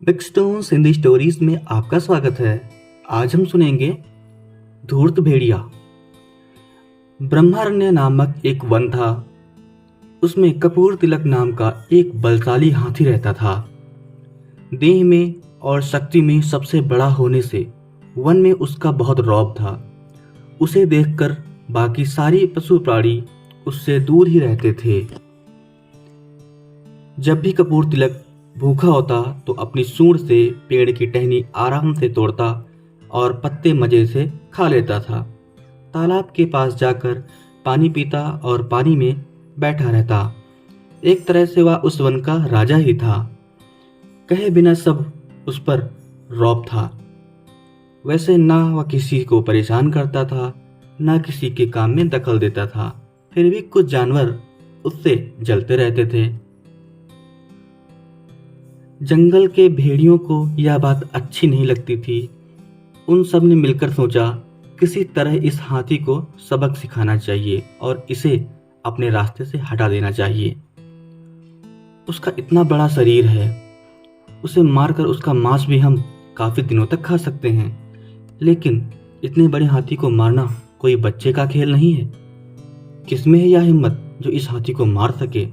Big stones Hindi stories में आपका स्वागत है। आज हम सुनेंगे धूर्त भेड़िया। ब्रह्मारण्य नामक एक वन था। उसमें कपूर तिलक नाम का एक बलशाली हाथी रहता था। देह में और शक्ति में सबसे बड़ा होने से वन में उसका बहुत रौब था। उसे देखकर बाकी सारी पशु प्राणी उससे दूर ही रहते थे। जब भी कपूर तिलक भूखा होता तो अपनी सूंड से पेड़ की टहनी आराम से तोड़ता और पत्ते मजे से खा लेता था। तालाब के पास जाकर पानी पीता और पानी में बैठा रहता। एक तरह से वह उस वन का राजा ही था। कहे बिना सब उस पर रौब था। वैसे ना वह किसी को परेशान करता था, ना किसी के काम में दखल देता था। फिर भी कुछ जानवर उससे जलते रहते थे। जंगल के भेड़ियों को यह बात अच्छी नहीं लगती थी। उन सब ने मिलकर सोचा किसी तरह इस हाथी को सबक सिखाना चाहिए और इसे अपने रास्ते से हटा देना चाहिए। उसका इतना बड़ा शरीर है, उसे मारकर उसका मांस भी हम काफी दिनों तक खा सकते हैं, लेकिन इतने बड़े हाथी को मारना कोई बच्चे का खेल नहीं है। किसमें है यह हिम्मत जो इस हाथी को मार सके।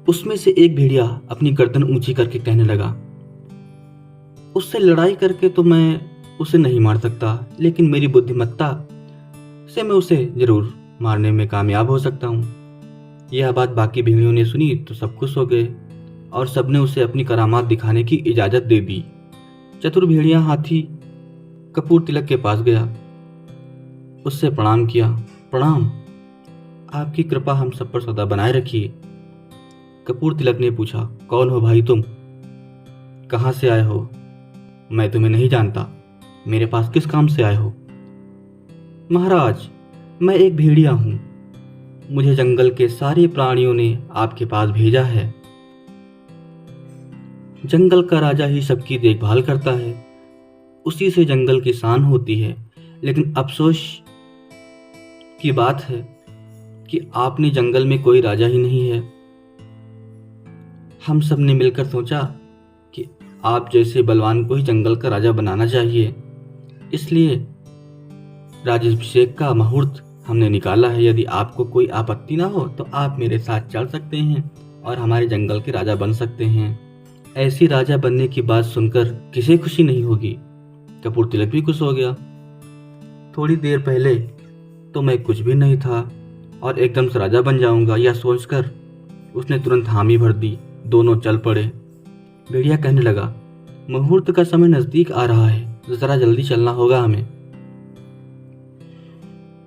उसमें से एक भेड़िया अपनी गर्दन ऊंची करके कहने लगा, उससे लड़ाई करके तो मैं उसे नहीं मार सकता, लेकिन मेरी बुद्धिमत्ता से मैं उसे जरूर मारने में कामयाब हो सकता हूँ। यह बात बाकी भेड़ियों ने सुनी तो सब खुश हो गए और सबने उसे अपनी करामात दिखाने की इजाजत दे दी। चतुर भेड़िया हाथी कपूर तिलक के पास गया, उससे प्रणाम किया। प्रणाम, आपकी कृपा हम सब पर सदा बनाए रखिए। कपूर तिलक ने पूछा, कौन हो भाई तुम? कहाँ से आए हो? मैं तुम्हें नहीं जानता। मेरे पास किस काम से आए हो? महाराज, मैं एक भेड़िया हूं। मुझे जंगल के सारे प्राणियों ने आपके पास भेजा है। जंगल का राजा ही सबकी देखभाल करता है, उसी से जंगल की शान होती है। लेकिन अफसोस की बात है कि आपने जंगल में कोई राजा ही नहीं है। हम सब ने मिलकर सोचा कि आप जैसे बलवान को ही जंगल का राजा बनाना चाहिए, इसलिए राज्याभिषेक का मुहूर्त हमने निकाला है। यदि आपको कोई आपत्ति ना हो तो आप मेरे साथ चल सकते हैं और हमारे जंगल के राजा बन सकते हैं। ऐसी राजा बनने की बात सुनकर किसे खुशी नहीं होगी। कपूर तिलक भी खुश हो गया। थोड़ी देर पहले तो मैं कुछ भी नहीं था और एकदम से राजा बन जाऊंगा, यह सोचकर उसने तुरंत हामी भर दी। दोनों चल पड़े। भेड़िया कहने लगा, मुहूर्त का समय नजदीक आ रहा है, जरा जल्दी चलना होगा हमें।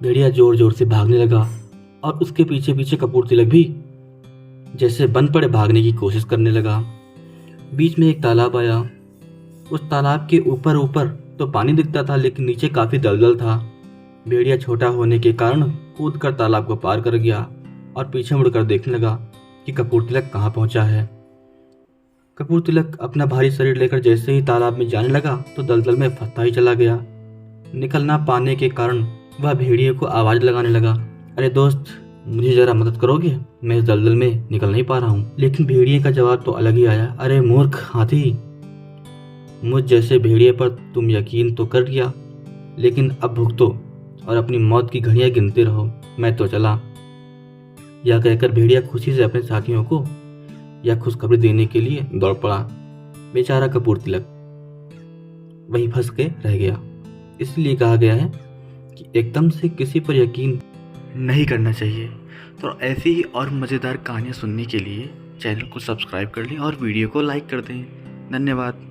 भेड़िया जोर जोर से भागने लगा और उसके पीछे पीछे कपूर तिलक भी जैसे बंद पड़े भागने की कोशिश करने लगा। बीच में एक तालाब आया। उस तालाब के ऊपर ऊपर तो पानी दिखता था, लेकिन नीचे काफी दलदल था। भेड़िया छोटा होने के कारण कूदकर तालाब को पार कर गया और पीछे मुड़कर देखने लगा कि कपूर तिलक कहाँ पहुंचा है। कपूर तिलक अपना भारी शरीर लेकर जैसे ही तालाब में जाने लगा तो दलदल में फंसता ही चला गया। निकल ना पाने के कारण वह भेड़िए को आवाज लगाने लगा, अरे दोस्त, मुझे जरा मदद करोगे? मैं इस दलदल में निकल नहीं पा रहा हूँ। लेकिन भेड़िए का जवाब तो अलग ही आया, अरे मूर्ख हाथी, मुझ जैसे भेड़िए पर तुम यकीन तो कर लिया, लेकिन अब भुगतो और अपनी मौत की घड़ियां गिनते रहो। मैं तो चला। यह कहकर भेड़िया खुशी से अपने साथियों को यह खुशखबरी देने के लिए दौड़ पड़ा। बेचारा कपूर तिलक वहीं फंस के रह गया। इसलिए कहा गया है कि एकदम से किसी पर यकीन नहीं करना चाहिए। तो ऐसी ही और मज़ेदार कहानियाँ सुनने के लिए चैनल को सब्सक्राइब कर लें और वीडियो को लाइक कर दें। धन्यवाद।